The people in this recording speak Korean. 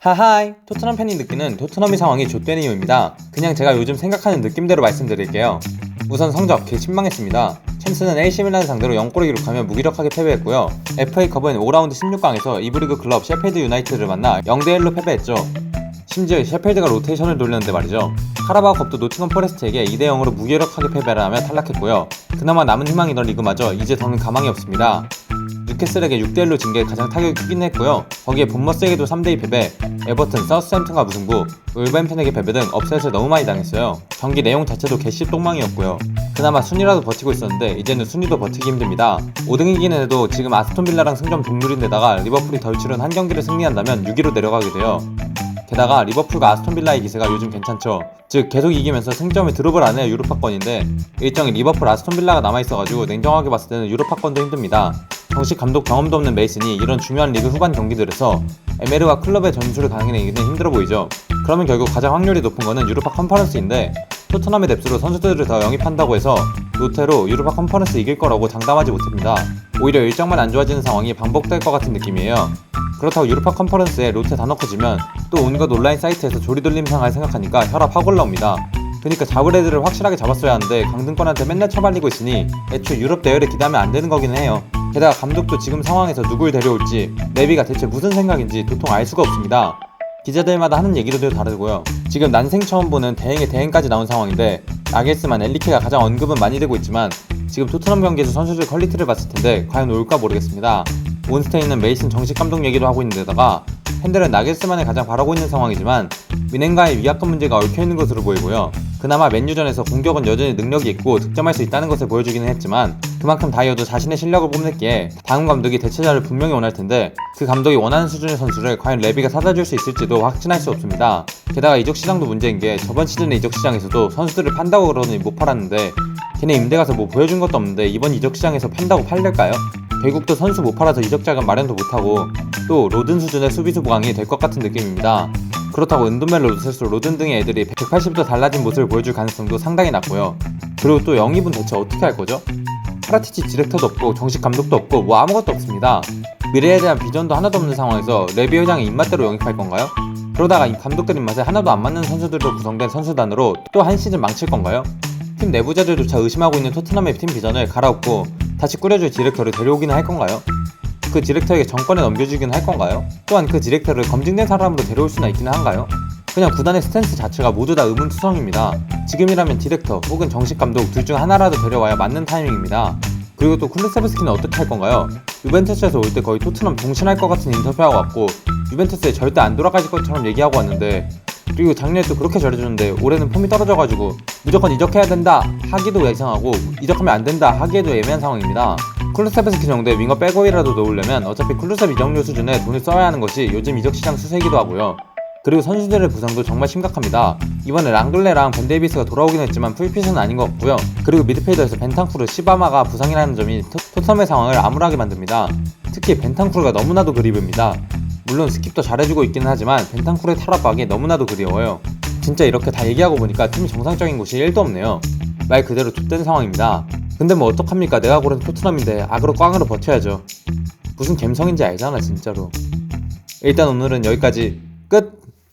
하하이, 토트넘 팬이 느끼는 토트넘이 상황이 좆되는 이유입니다. 그냥 제가 요즘 생각하는 느낌대로 말씀드릴게요. 우선 성적 개신망했습니다. 챔스는 AC 밀란 상대로 0골을 기록하며 무기력하게 패배했고요. FA컵은 5라운드 16강에서 이브리그 클럽 셰필드 유나이티드를 만나 0대1로 패배했죠. 심지어 셰필드가 로테이션을 돌렸는데 말이죠. 카라바오컵도 노팅엄 포레스트에게 2대0으로 무기력하게 패배를 하며 탈락했고요. 그나마 남은 희망이던 리그마저 이제 더는 가망이 없습니다. 뉴캐슬에게 6대1로 진 게 가장 타격이 크긴 했고요. 거기에 본머스에게도 3대2 패배, 에버튼, 사우스햄튼과 무승부, 울버햄튼에게 패배 등 업셋을 너무 많이 당했어요. 경기 내용 자체도 개씨 똥망이었고요. 그나마 순위라도 버티고 있었는데 이제는 순위도 버티기 힘듭니다. 5등이기는 해도 지금 아스톤빌라랑 승점 동률인데다가 리버풀이 덜 치른 한 경기를 승리한다면 6위로 내려가게 돼요. 게다가 리버풀과 아스톤빌라의 기세가 요즘 괜찮죠. 즉 계속 이기면서 승점을 드롭을 안 해요. 유로파권인데 일정이 리버풀, 아스톤빌라가 남아있어가지고 냉정하게 봤을 때는 유로파권도 힘듭니다. 정식 감독 경험도 없는 메이슨이 이런 중요한 리그 후반 경기들에서 에메르와 클럽의 전술을 강행하기는 힘들어 보이죠. 그러면 결국 가장 확률이 높은 거는 유로파 컨퍼런스인데 토트넘의 뎁스로 선수들을 더 영입한다고 해서 로테로 유로파 컨퍼런스 이길 거라고 장담하지 못합니다. 오히려 일정만 안 좋아지는 상황이 반복될 것 같은 느낌이에요. 그렇다고 유로파 컨퍼런스에 로테 다 넣고 지면 또 온갖 온라인 사이트에서 조리돌림 상황을 생각하니까 혈압 확 올라옵니다. 그러니까 잡을 애들을 확실하게 잡았어야 하는데 강등권한테 맨날 처발리고 있으니 애초에 유럽 대회를 기대하면 안 되는 거긴 해요. 게다가 감독도 지금 상황에서 누굴 데려올지 레비가 대체 무슨 생각인지 도통 알 수가 없습니다. 기자들마다 하는 얘기도 다르고요. 지금 난생 처음 보는 대행의 대행까지 나온 상황인데 나겔스만, 엘리케가 가장 언급은 많이 되고 있지만 지금 토트넘 경기에서 선수들 퀄리티를 봤을 텐데 과연 올까 모르겠습니다. 온스테인은 메이슨 정식 감독 얘기도 하고 있는데다가 팬들은 나겔스만을 가장 바라고 있는 상황이지만 미넨가의 위약금 문제가 얽혀있는 것으로 보이고요. 그나마 맨유전에서 공격은 여전히 능력이 있고 득점할 수 있다는 것을 보여주기는 했지만 그만큼 다이어도 자신의 실력을 뽐냈기에 다음 감독이 대체자를 분명히 원할 텐데 그 감독이 원하는 수준의 선수를 과연 레비가 사다줄 수 있을지도 확신할 수 없습니다. 게다가 이적 시장도 문제인 게 저번 시즌의 이적 시장에서도 선수들을 판다고 그러더니 못 팔았는데 걔네 임대 가서 뭐 보여준 것도 없는데 이번 이적 시장에서 판다고 팔릴까요? 결국 또 선수 못 팔아서 이적 자금 마련도 못하고 또 로든 수준의 수비수 보강이 될 것 같은 느낌입니다. 그렇다고 은둔멜, 로드셀스, 로든 등의 애들이 180도 달라진 모습을 보여줄 가능성도 상당히 낮고요. 그리고 또 영입은 대체 어떻게 할 거죠? 파라티치 디렉터도 없고 정식 감독도 없고 뭐 아무것도 없습니다. 미래에 대한 비전도 하나도 없는 상황에서 레비 회장의 입맛대로 영입할 건가요? 그러다가 이 감독들 입맛에 하나도 안 맞는 선수들로 구성된 선수단으로 또 한 시즌 망칠 건가요? 팀 내부자들조차 의심하고 있는 토트넘의 팀 비전을 갈아엎고 다시 꾸려줄 디렉터를 데려오기는 할 건가요? 그 디렉터에게 정권을 넘겨주기는 할 건가요? 또한 그 디렉터를 검증된 사람으로 데려올 수나 있기는 한가요? 그냥 구단의 스탠스 자체가 모두 다 의문투성입니다. 지금이라면 디렉터 혹은 정식 감독 둘 중 하나라도 데려와야 맞는 타이밍입니다. 그리고 또 쿨루세브스키는 어떻게 할 건가요? 유벤투스에서 올 때 거의 토트넘 동신할 것 같은 인터뷰하고 왔고 유벤투스에 절대 안 돌아가실 것처럼 얘기하고 왔는데 그리고 작년에 또 그렇게 잘해줬는데 올해는 폼이 떨어져가지고 무조건 이적해야 된다 하기도 예상하고 이적하면 안 된다 하기에도 애매한 상황입니다. 쿨루세브스키 정도의 윙어 백업이라도 넣으려면 어차피 쿨루셉 이적료 수준의 돈을 써야 하는 것이 요즘 이적 시장 추세이기도 하고요. 그리고 선수들의 부상도 정말 심각합니다. 이번에 랑글레랑 벤 데이비스가 돌아오긴 했지만 풀핏은 아닌 것 같고요. 그리고 미드필더에서 벤탄쿠르, 시바마가 부상이라는 점이 토트넘의 상황을 암울하게 만듭니다. 특히 벤탄쿠르가 너무나도 그리웁니다. 물론 스킵도 잘해주고 있기는 하지만 벤탄쿠르의 탈압박이 너무나도 그리워요. 진짜 이렇게 다 얘기하고 보니까 팀이 정상적인 곳이 1도 없네요. 말 그대로 좆된 상황입니다. 근데 뭐 어떡합니까? 내가 고른 토트넘인데 악으로 꽝으로 버텨야죠. 무슨 갬성인지 알잖아 진짜로. 일단 오늘은 여기까지 끝!